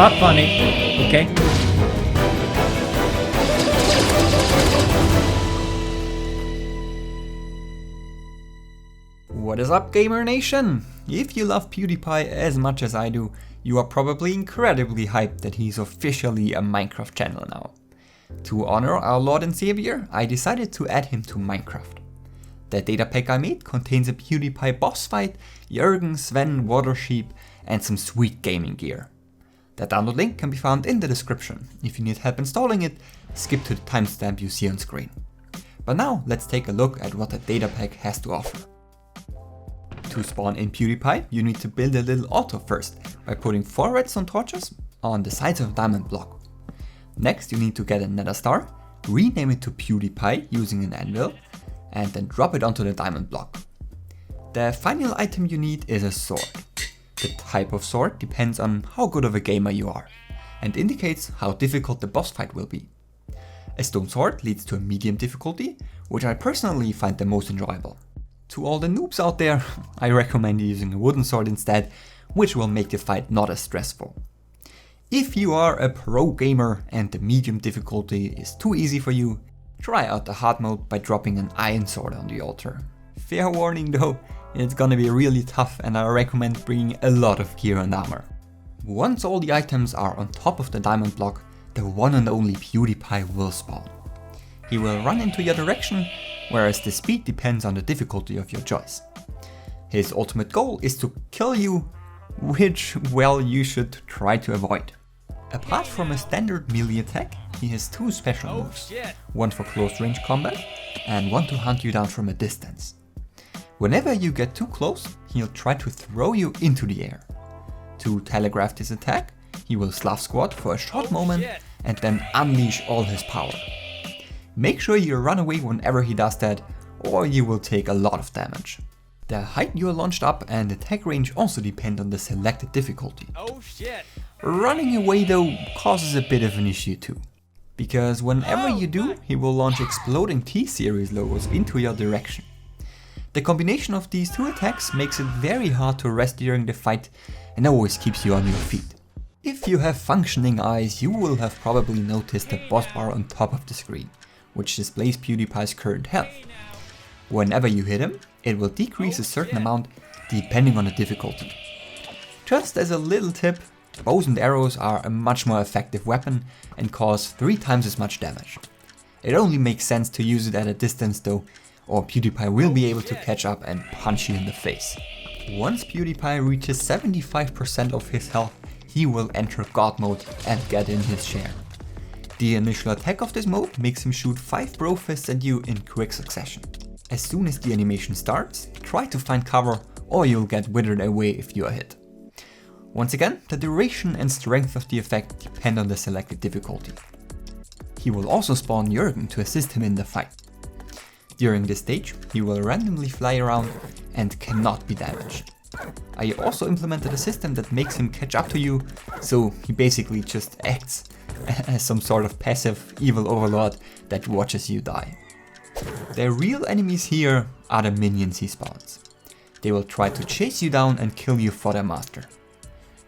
not funny, okay? What is up, Gamer Nation? If you love PewDiePie as much as I do, you are probably incredibly hyped that he's officially a Minecraft channel now. To honor our Lord and Savior, I decided to add him to Minecraft. The data pack I made contains a PewDiePie boss fight, Jürgen, Sven, Watersheep, and some sweet gaming gear. The download link can be found in the description. If you need help installing it, skip to the timestamp you see on screen. But now let's take a look at what the data pack has to offer. To spawn in PewDiePie, you need to build a little auto first by putting 4 redstone torches on the sides of a diamond block. Next you need to get a nether star, rename it to PewDiePie using an anvil, and then drop it onto the diamond block. The final item you need is a sword. The type of sword depends on how good of a gamer you are, and indicates how difficult the boss fight will be. A stone sword leads to a medium difficulty, which I personally find the most enjoyable. To all the noobs out there, I recommend using a wooden sword instead, which will make the fight not as stressful. If you are a pro gamer and the medium difficulty is too easy for you, try out the hard mode by dropping an iron sword on the altar. Fair warning though, it's gonna be really tough and I recommend bringing a lot of gear and armor. Once all the items are on top of the diamond block, the one and only PewDiePie will spawn. He will run into your direction, whereas the speed depends on the difficulty of your choice. His ultimate goal is to kill you, which, well, you should try to avoid. Apart from a standard melee attack, he has 2 special moves, one for close range combat and one to hunt you down from a distance. Whenever you get too close, he'll try to throw you into the air. To telegraph this attack, he will Slav squat for a short moment and then unleash all his power. Make sure you run away whenever he does that, or you will take a lot of damage. The height you are launched up and attack range also depend on the selected difficulty. Running away though causes a bit of an issue too, because whenever you do, he will launch exploding T-series logos into your direction. The combination of these 2 attacks makes it very hard to rest during the fight and always keeps you on your feet. If you have functioning eyes, you will have probably noticed the boss bar on top of the screen, which displays PewDiePie's current health. Whenever you hit him, it will decrease a certain amount depending on the difficulty. Just as a little tip, bows and arrows are a much more effective weapon and cause 3 times as much damage. It only makes sense to use it at a distance though, or PewDiePie will be able to catch up and punch you in the face. Once PewDiePie reaches 75% of his health, he will enter God mode and get in his share. The initial attack of this mode makes him shoot 5 bro fists at you in quick succession. As soon as the animation starts, try to find cover or you'll get withered away if you are hit. Once again, the duration and strength of the effect depend on the selected difficulty. He will also spawn Jürgen to assist him in the fight. During this stage, he will randomly fly around and cannot be damaged. I also implemented a system that makes him catch up to you, so he basically just acts as some sort of passive evil overlord that watches you die. The real enemies here are the minions he spawns. They will try to chase you down and kill you for their master.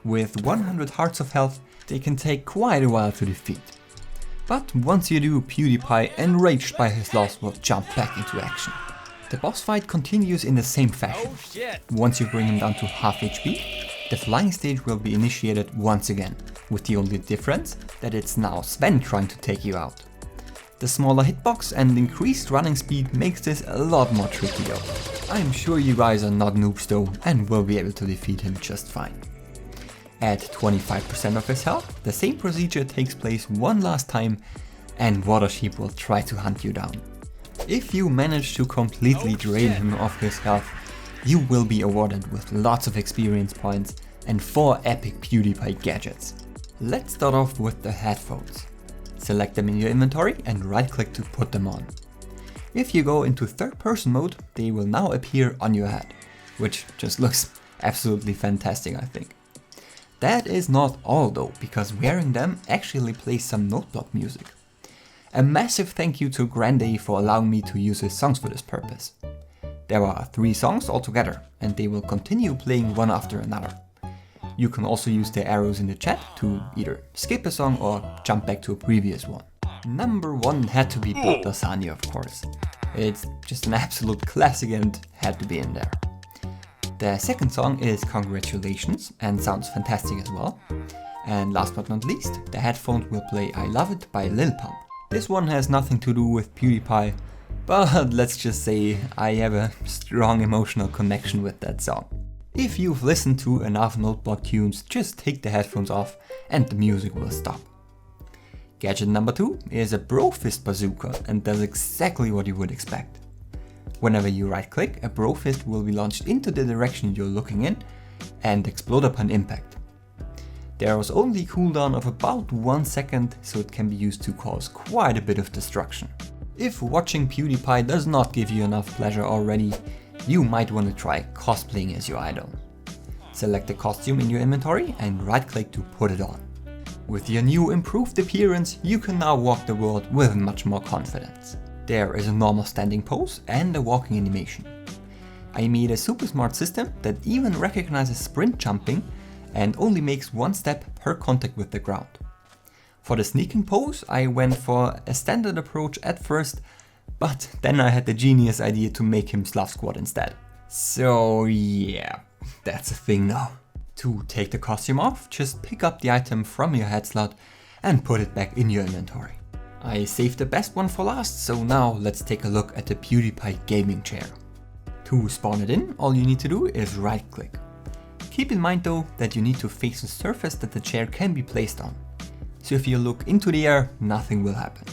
With 100 hearts of health, they can take quite a while to defeat. But once you do, PewDiePie, enraged by his loss, will jump back into action. The boss fight continues in the same fashion. Once you bring him down to half HP, the flying stage will be initiated once again, with the only difference that it's now Sven trying to take you out. The smaller hitbox and increased running speed makes this a lot more tricky though. I'm sure you guys are not noobs though and will be able to defeat him just fine. At 25% of his health, the same procedure takes place one last time and Watersheep will try to hunt you down. If you manage to completely drain him of his health, you will be awarded with lots of experience points and 4 epic PewDiePie gadgets. Let's start off with the headphones. Select them in your inventory and right click to put them on. If you go into third person mode, they will now appear on your head, which just looks absolutely fantastic, I think. That is not all though, because wearing them actually plays some note block music. A massive thank you to Grande for allowing me to use his songs for this purpose. There are 3 songs altogether, and they will continue playing one after another. You can also use the arrows in the chat to either skip a song or jump back to a previous one. Number 1 had to be Blood Lasagna, of course. It's just an absolute classic and had to be in there. The second song is Congratulations and sounds fantastic as well. And last but not least, the headphones will play I Love It by Lil Pump. This one has nothing to do with PewDiePie, but let's just say I have a strong emotional connection with that song. If you've listened to enough Noteblock tunes, just take the headphones off and the music will stop. Gadget number 2 is a Bro Fist bazooka and does exactly what you would expect. Whenever you right click, a Bro Fist will be launched into the direction you're looking in and explode upon impact. There was only a cooldown of about 1 second, so it can be used to cause quite a bit of destruction. If watching PewDiePie does not give you enough pleasure already, you might want to try cosplaying as your idol. Select the costume in your inventory and right click to put it on. With your new improved appearance, you can now walk the world with much more confidence. There is a normal standing pose and a walking animation. I made a super smart system that even recognizes sprint jumping and only makes 1 step per contact with the ground. For the sneaking pose, I went for a standard approach at first, but then I had the genius idea to make him Slav squat instead. So yeah, that's a thing now. To take the costume off, just pick up the item from your head slot and put it back in your inventory. I saved the best one for last, so now let's take a look at the PewDiePie gaming chair. To spawn it in, all you need to do is right click. Keep in mind though that you need to face a surface that the chair can be placed on. So if you look into the air, nothing will happen.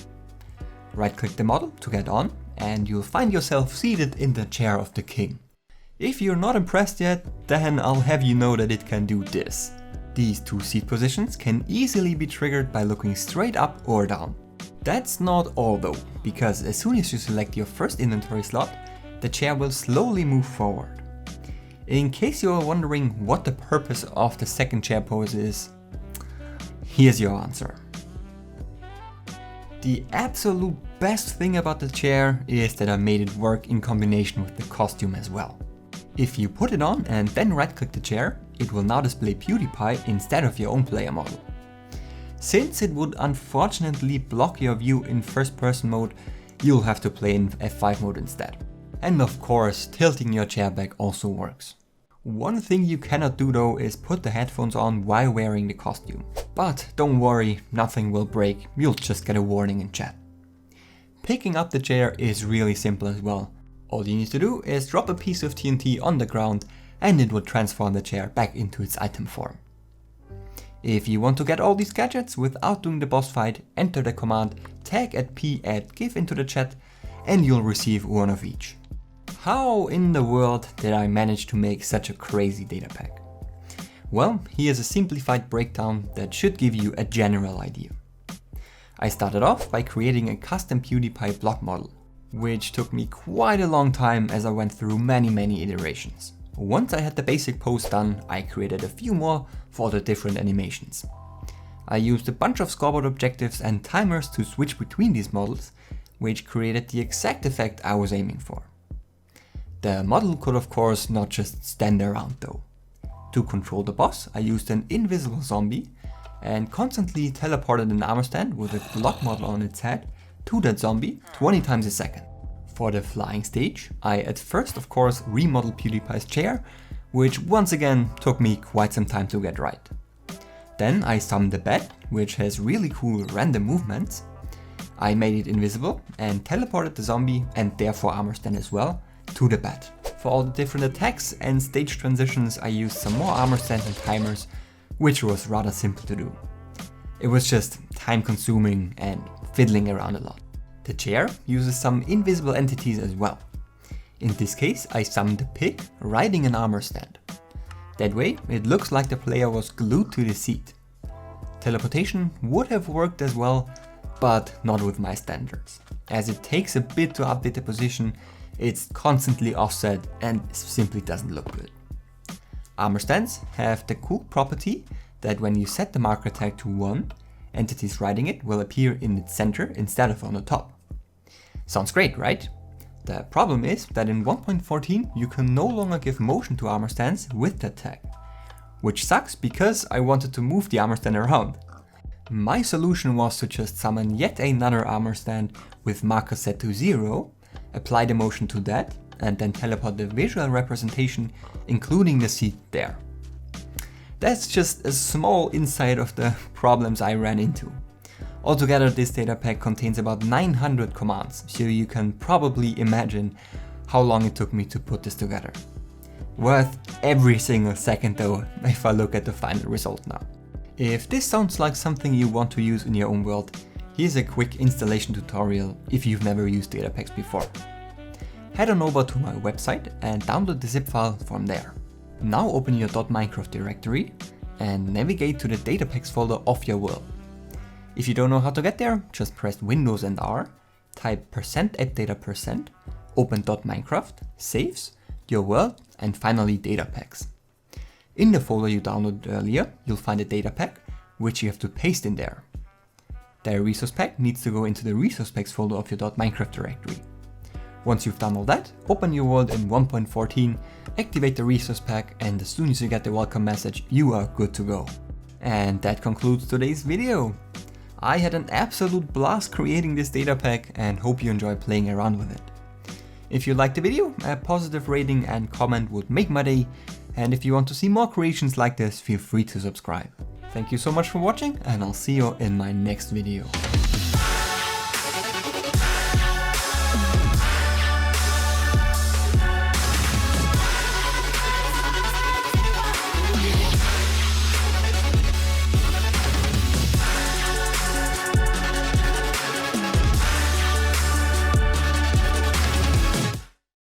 Right click the model to get on and you'll find yourself seated in the chair of the king. If you're not impressed yet, then I'll have you know that it can do this. These 2 seat positions can easily be triggered by looking straight up or down. That's not all though, because as soon as you select your first inventory slot, the chair will slowly move forward. In case you're wondering what the purpose of the second chair pose is, here's your answer. The absolute best thing about the chair is that I made it work in combination with the costume as well. If you put it on and then right click the chair, it will now display PewDiePie instead of your own player model. Since it would unfortunately block your view in first person mode, you'll have to play in F5 mode instead. And of course, tilting your chair back also works. One thing you cannot do though is put the headphones on while wearing the costume. But don't worry, nothing will break, you'll just get a warning in chat. Picking up the chair is really simple as well. All you need to do is drop a piece of TNT on the ground and it will transform the chair back into its item form. If you want to get all these gadgets without doing the boss fight, enter the command tag@p@give into the chat and you'll receive 1 of each. How in the world did I manage to make such a crazy data pack? Well, here's a simplified breakdown that should give you a general idea. I started off by creating a custom PewDiePie block model, which took me quite a long time as I went through many iterations. Once I had the basic pose done, I created a few more for the different animations. I used a bunch of scoreboard objectives and timers to switch between these models, which created the exact effect I was aiming for. The model could of course not just stand around though. To control the boss, I used an invisible zombie and constantly teleported an armor stand with a block model on its head to that zombie 20 times a second. For the flying stage, I at first of course remodeled PewDiePie's chair, which once again took me quite some time to get right. Then I summoned the bed, which has really cool random movements. I made it invisible and teleported the zombie and therefore armor stand as well to the bed. For all the different attacks and stage transitions I used some more armor stands and timers, which was rather simple to do. It was just time consuming and fiddling around a lot. The chair uses some invisible entities as well. In this case I summoned a pig riding an armor stand. That way it looks like the player was glued to the seat. Teleportation would have worked as well, but not with my standards. As it takes a bit to update the position, it's constantly offset and simply doesn't look good. Armor stands have the cool property that when you set the marker tag to 1, entities riding it will appear in its center instead of on the top. Sounds great, right? The problem is that in 1.14 you can no longer give motion to armor stands with that tag. which sucks because I wanted to move the armor stand around. My solution was to just summon yet another armor stand with marker set to 0, apply the motion to that, and then teleport the visual representation, including the seat, there. That's just a small insight of the problems I ran into. Altogether, this data pack contains about 900 commands, so you can probably imagine how long it took me to put this together. Worth every single second though, if I look at the final result now. If this sounds like something you want to use in your own world, here's a quick installation tutorial if you've never used data packs before. Head on over to my website and download the zip file from there. Now open your .minecraft directory and navigate to the data packs folder of your world. If you don't know how to get there, just press Windows and R, type %appdata%, open .minecraft, saves, your world, and finally data packs. In the folder you downloaded earlier, you'll find a data pack, which you have to paste in there. The resource pack needs to go into the resource packs folder of your .minecraft directory. Once you've done all that, open your world in 1.14, activate the resource pack, and as soon as you get the welcome message, you are good to go. And that concludes today's video. I had an absolute blast creating this data pack and hope you enjoy playing around with it. If you liked the video, a positive rating and comment would make my day, and if you want to see more creations like this, feel free to subscribe. Thank you so much for watching, and I'll see you in my next video.